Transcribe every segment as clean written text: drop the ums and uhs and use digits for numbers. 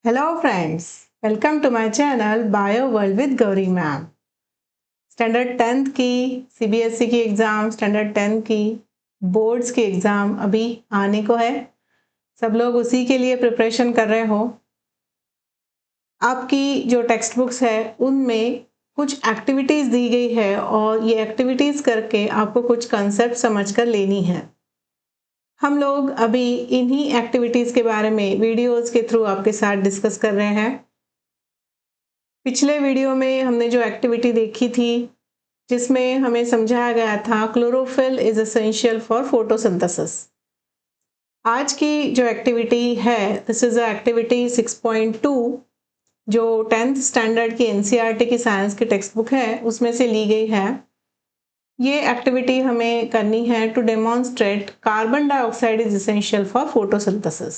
Hello friends, welcome to my channel Bio World with Gauri Ma'am. Standard 10th की CBSE की exam, standard 10 की boards की exam अभी आने को है। सब लोग उसी के लिए प्रिपरेशन कर रहे हो। आपकी जो टेक्स्ट बुक्स है उनमें कुछ एक्टिविटीज़ दी गई है और ये एक्टिविटीज़ करके आपको कुछ कंसेप्ट समझ कर लेनी है। हम लोग अभी इन्हीं एक्टिविटीज़ के बारे में वीडियोज़ के थ्रू आपके साथ डिस्कस कर रहे हैं। पिछले वीडियो में हमने जो एक्टिविटी देखी थी जिसमें हमें समझाया गया था chlorophyll is essential for photosynthesis. आज की जो एक्टिविटी है दिस इज एक्टिविटी 6.2 जो 10th स्टैंडर्ड की एनसीईआरटी की साइंस की टेक्स्ट बुक है उसमें से ली गई है। ये एक्टिविटी हमें करनी है to demonstrate carbon dioxide is essential for photosynthesis.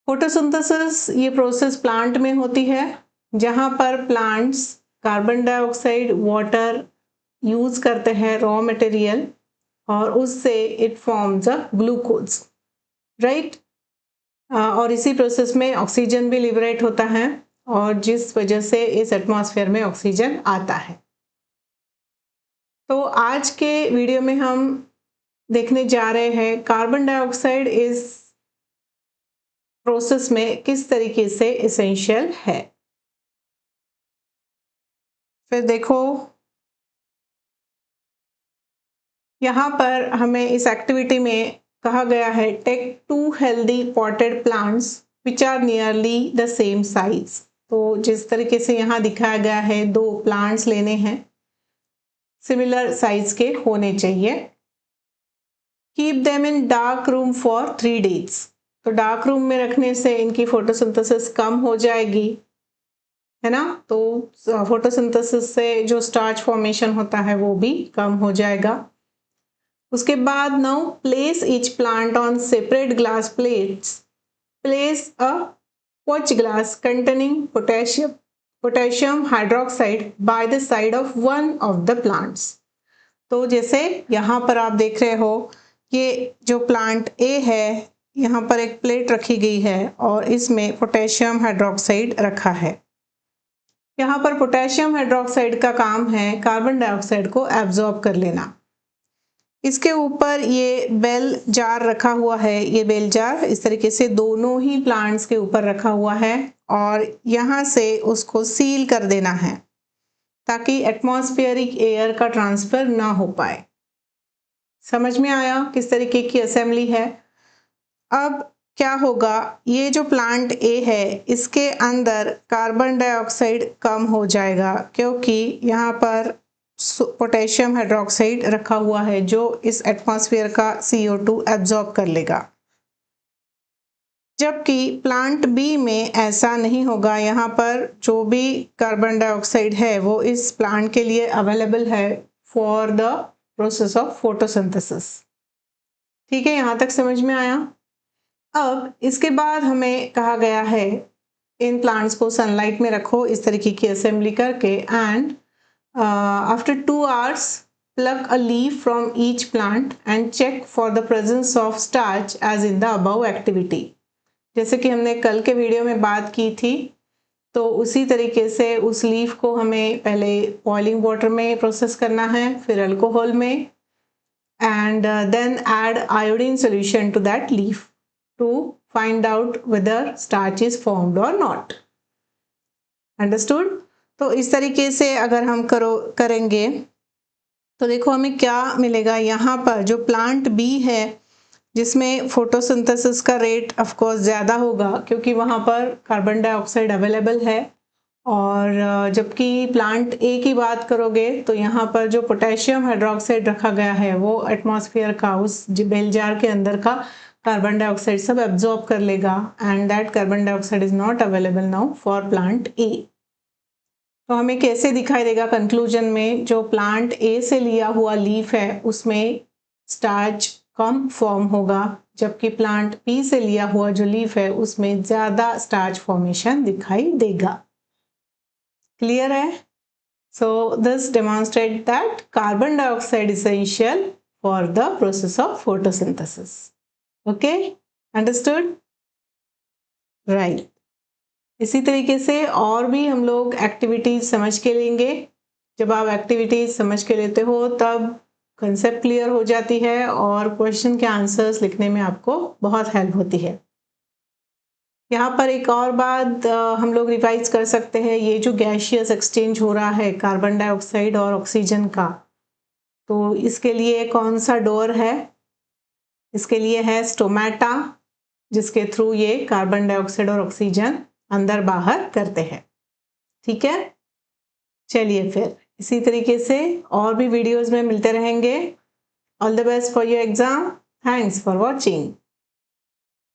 Photosynthesis ये प्रोसेस प्लांट में होती है जहाँ पर plants carbon dioxide water use करते हैं रॉ मटेरियल और उससे it forms a glucose, right. और इसी प्रोसेस में ऑक्सीजन भी लिबरेट होता है और जिस वजह से इस एटमॉस्फेयर में ऑक्सीजन आता है। तो आज के वीडियो में हम देखने जा रहे हैं कार्बन डाइऑक्साइड इस प्रोसेस में किस तरीके से एसेंशियल है। फिर देखो यहाँ पर हमें इस एक्टिविटी में कहा गया है take 2 healthy potted plants which are nearly the same size. तो जिस तरीके से यहाँ दिखाया गया है 2 प्लांट्स लेने हैं, सिमिलर साइज के होने चाहिए। Keep them in dark room for 3 days। तो डार्क रूम में रखने से इनकी फोटोसिंथेसिस कम हो जाएगी, है ना। तो फोटोसिंथेसिस से जो स्टार्च फॉर्मेशन होता है वो भी कम हो जाएगा। उसके बाद now place each plant on separate glass plates. Place a watch glass containing potassium hydroxide by the side of one of the plants. तो जैसे यहाँ पर आप देख रहे हो ये जो प्लांट ए है यहाँ पर एक प्लेट रखी गई है और इसमें पोटेशियम हाइड्रोक्साइड रखा है। यहाँ पर पोटेशियम हाइड्रोक्साइड का काम है कार्बन डाइऑक्साइड को एब्जॉर्ब कर लेना। इसके ऊपर ये बेल जार रखा हुआ है, ये बेल जार इस तरीके से दोनों ही प्लांट्स के ऊपर रखा हुआ है और यहाँ से उसको सील कर देना है ताकि एटमॉस्फेरिक एयर का ट्रांसफर ना हो पाए। समझ में आया किस तरीके की असेंबली है। अब क्या होगा, ये जो प्लांट ए है इसके अंदर कार्बन डाइऑक्साइड कम हो जाएगा क्योंकि यहाँ पर पोटेशियम हाइड्रोक्साइड रखा हुआ है जो इस एटमॉस्फेयर का CO2 एब्जॉर्ब कर लेगा। जबकि प्लांट बी में ऐसा नहीं होगा, यहाँ पर जो भी कार्बन डाइऑक्साइड है वो इस प्लांट के लिए अवेलेबल है for the process of photosynthesis. ठीक है, यहाँ तक समझ में आया। अब इसके बाद हमें कहा गया है इन प्लांट्स को सनलाइट में रखो इस तरीके की असेंबली करके and after 2 hours pluck a leaf from each plant and check for the presence of starch as in the above activity। जैसे कि हमने कल के वीडियो में बात की थी तो उसी तरीके से उस लीफ को हमें पहले बॉइलिंग वाटर में प्रोसेस करना है, फिर अल्कोहल में and then add iodine solution to that leaf to find out whether starch is formed or not। Understood? तो इस तरीके से अगर हम करेंगे तो देखो हमें क्या मिलेगा। यहाँ पर जो प्लांट बी है जिसमें फोटोसिंथेसिस का रेट ऑफ कोर्स ज़्यादा होगा क्योंकि वहाँ पर कार्बन डाइऑक्साइड अवेलेबल है, और जबकि प्लांट ए की बात करोगे तो यहाँ पर जो पोटेशियम हाइड्रोक्साइड रखा गया है वो एटमॉस्फेयर का उस बेल जार के अंदर का कार्बन डाइऑक्साइड सब एब्जॉर्ब कर लेगा and that carbon dioxide is not available now for plant ए। तो हमें कैसे दिखाई देगा कंक्लूजन में, जो प्लांट ए से लिया हुआ लीफ है उसमें स्टार्च कम फॉर्म होगा जबकि प्लांट बी से लिया हुआ जो लीफ है उसमें ज़्यादा स्टार्च फॉर्मेशन दिखाई देगा। क्लियर है? So this demonstrate that carbon dioxide essential for the process of photosynthesis. Okay, understood? Right. इसी तरीके से और भी हम लोग एक्टिविटीज समझ के लेंगे। जब आप एक्टिविटीज समझ के लेते हो तब कंसेप्ट क्लियर हो जाती है और क्वेश्चन के आंसर्स लिखने में आपको बहुत हेल्प होती है। यहाँ पर एक और बात हम लोग रिवाइज कर सकते हैं, ये जो गैसियस एक्सचेंज हो रहा है कार्बन डाइऑक्साइड और ऑक्सीजन का, तो इसके लिए कौन सा डोर है? इसके लिए है स्टोमेटा, जिसके थ्रू ये कार्बन डाइऑक्साइड और ऑक्सीजन अंदर बाहर करते हैं। ठीक है, चलिए फिर इसी तरीके से और भी वीडियोस में मिलते रहेंगे। All the best for your exam. Thanks for watching.